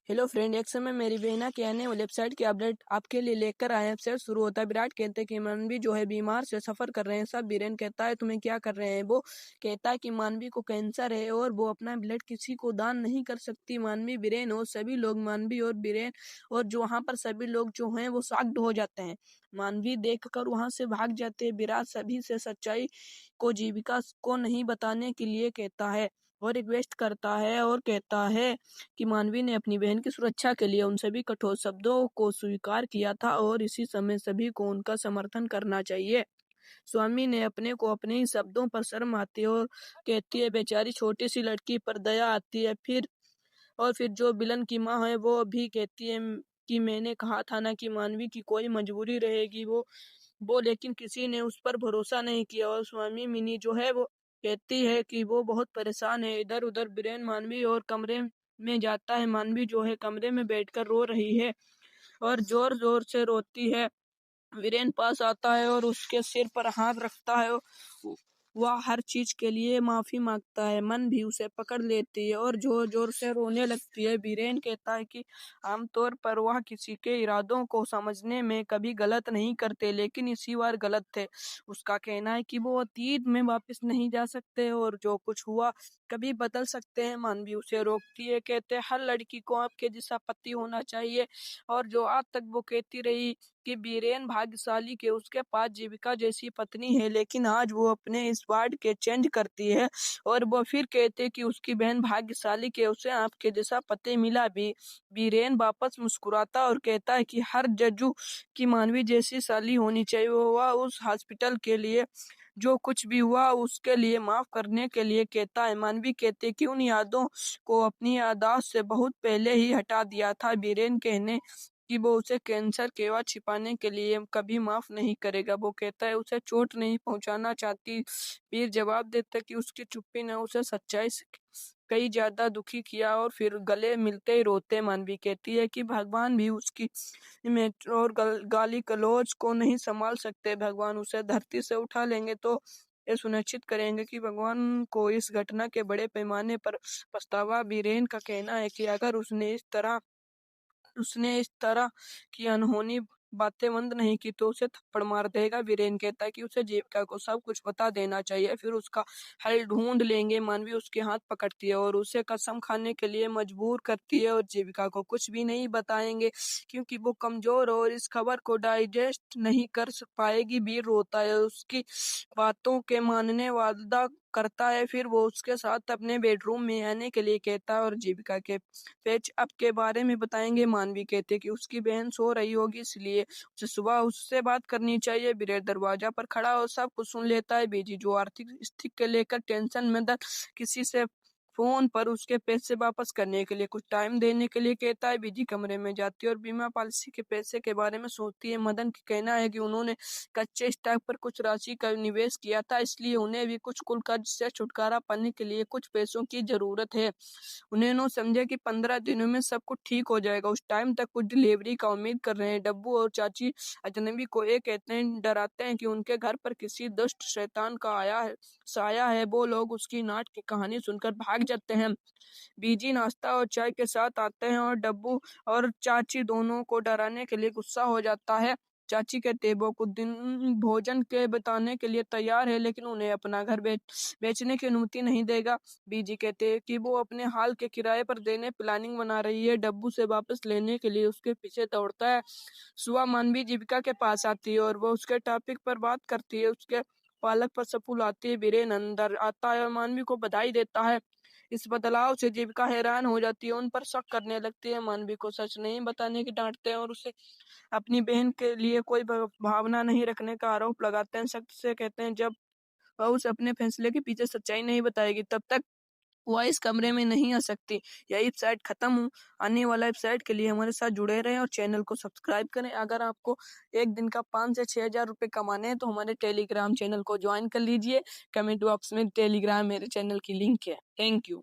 Hello friend, एक समय मेरी बहना के आने वाली वेबसाइट की अपडेट आपके लिए लेकर आए हैं। वेबसाइट शुरू होता है, विराट कहते हैं कि मानवी जो है बीमार से सफर कर रहे हैं सब। बीरेन कहता है तुम्हें क्या कर रहे हैं। वो कहता है कि मानवी को कैंसर है और वो अपना ब्लड किसी को दान नहीं कर सकती। मानवी, बीरेन और सभी लोग, मानवी और बीरेन और जो वहाँ पर सभी लोग जो हैं वो शॉक्ड हो जाते हैं। मानवी देख कर वहाँ से भाग जाते हैं। विराट सभी से सच्चाई को जीविका को नहीं बताने के लिए कहता है और रिक्वेस्ट करता है और कहता है कि मानवी ने अपनी बहन की सुरक्षा के लिए उन सभी कठोर शब्दों को स्वीकार किया था और इसी समय सभी को उनका समर्थन करना चाहिए। स्वामी ने अपने को अपने ही शब्दों पर शर्म आती है और कहती है बेचारी छोटी सी लड़की पर दया आती है। फिर जो बिलन की माँ है वो भी कहती है कि मैंने कहा था ना कि मानवी की कोई मजबूरी रहेगी। वो लेकिन किसी ने उस पर भरोसा नहीं किया। और स्वामी मिनी जो है वो कहती है कि वो बहुत परेशान है। इधर उधर बीरेन मानवी और कमरे में जाता है। मानवी जो है कमरे में बैठकर रो रही है और जोर जोर से रोती है। वीरेन पास आता है और उसके सिर पर हाथ रखता है। वह हर चीज के लिए माफी मांगता है। मन भी उसे पकड़ लेती है और जोर जोर से रोने लगती है। वीरेन कहता है कि आमतौर पर वह किसी के इरादों को समझने में कभी गलत नहीं करते, लेकिन इसी बार गलत थे। उसका कहना है कि वो अतीत में वापस नहीं जा सकते और जो कुछ हुआ कभी बदल सकते हैं। मानवी उसे रोकती है, कहते हर लड़की को आपके जैसा पति होना चाहिए। और जो आज तक वो कहती रही कि बीरेन भाग्यशाली के उसके पास जीविका जैसी पत्नी है, लेकिन आज वो अपने इस वर्ड के चेंज करती है और वो फिर कहते कि उसकी बहन भाग्यशाली के उसे आपके जैसा पति मिला भी। बीरेन वापस मुस्कुराता और कहता है कि हर जज्जू की मानवी जैसी साली होनी चाहिए। वह उस हॉस्पिटल के लिए जो कुछ भी हुआ उसके लिए माफ करने के लिए कहता है। मानवी कहते कि उन यादों को अपनी यादाश्त से बहुत पहले ही हटा दिया था। बीरेन कहने कि वो उसे कैंसर के बाद छिपाने के लिए कभी माफ नहीं करेगा। वो कहता है उसे चोट नहीं पहुंचाना चाहती। वीर जवाब देता कि उसकी चुप्पी ने उसे सच्चाई से कई ज्यादा दुखी किया और फिर गले मिलते ही रोते। मानवी कहती है कि भगवान भी उसकी इमेज और गाली गलौज को नहीं संभाल सकते। भगवान उसे धरती से उठा लेंगे तो ये सुनिश्चित करेंगे कि भगवान को इस घटना के बड़े पैमाने पर पछतावा। बीरेन का कहना है कि अगर उसने इस तरह की अनहोनी बातें बंद नहीं की तो उसे थप्पड़ मार देगा। वीरेन कहता है कि उसे जीविका को सब कुछ बता देना चाहिए, फिर उसका हल ढूंढ लेंगे। मानवी उसके हाथ पकड़ती है और उसे कसम खाने के लिए मजबूर करती है और जीविका को कुछ भी नहीं बताएंगे क्योंकि वो कमजोर और इस खबर को डाइजेस्ट नहीं कर पाएगी। वीर रोता है, उसकी बातों के मानने वादा करता है। फिर वो उसके साथ अपने बेडरूम में आने के लिए कहता है और जीविका के पैच अप के बारे में बताएंगे। मानवी कहते कि उसकी बहन सो रही होगी इसलिए उसे सुबह उससे बात करनी चाहिए। बीरेन दरवाजा पर खड़ा और सब कुछ सुन लेता है। बीजी जो आर्थिक स्थिति के लेकर टेंशन में था, किसी से फोन पर उसके पैसे वापस करने के लिए कुछ टाइम देने के लिए कहता है। बीजी कमरे में जाती है और बीमा पॉलिसी के पैसे के बारे में सोचती है। मदन का कहना है कि उन्होंने कच्चे स्टॉक पर कुछ राशि का निवेश किया था, इसलिए उन्हें भी कुछ कुल कर्ज से छुटकारा पाने के लिए कुछ पैसों की जरूरत है। उन्होंने समझा कि 15 दिनों में सब कुछ ठीक हो जाएगा। उस टाइम तक कुछ डिलीवरी का उम्मीद कर रहे हैं। डब्बू और चाची अजनबी को ये कहते हैं, डराते हैं कि उनके घर पर किसी दुष्ट शैतान का साया है। वो लोग उसकी नाट की कहानी सुनकर भाग जाते हैं। बीजी नाश्ता और चाय के साथ आते हैं और डब्बू और चाची दोनों को डराने के लिए गुस्सा हो जाता है। चाची कहते हैं वो कुछ दिन भोजन के बताने के लिए तैयार है, लेकिन उन्हें अपना घर बेचने की अनुमति नहीं देगा। बीजी कहते हैं कि वो अपने हाल के किराए पर देने प्लानिंग बना रही है। डब्बू से वापस लेने के लिए उसके पीछे दौड़ता है। सुबह मानवी जीविका के पास आती है और वो उसके टॉपिक पर बात करती है। उसके पालक पर सपूल आती है। बीरेन अंदर आता है और मानवी को बधाई देता है। इस बदलाव से जीविका हैरान हो जाती है, उन पर शक करने लगती है। मानवी को सच नहीं बताने की डांटते हैं और उसे अपनी बहन के लिए कोई भावना नहीं रखने का आरोप लगाते हैं। सख्त से कहते हैं जब वह उसे अपने फैसले के पीछे सच्चाई नहीं बताएगी तब तक वह इस कमरे में नहीं आ सकती। यही वेबसाइट खत्म हूँ। आने वाला वेबसाइट के लिए हमारे साथ जुड़े रहें और चैनल को सब्सक्राइब करें। अगर आपको एक दिन का 5 से 6 हजार रुपये कमाने हैं तो हमारे टेलीग्राम चैनल को ज्वाइन कर लीजिए। कमेंट बॉक्स में टेलीग्राम मेरे चैनल की लिंक है। Thank you.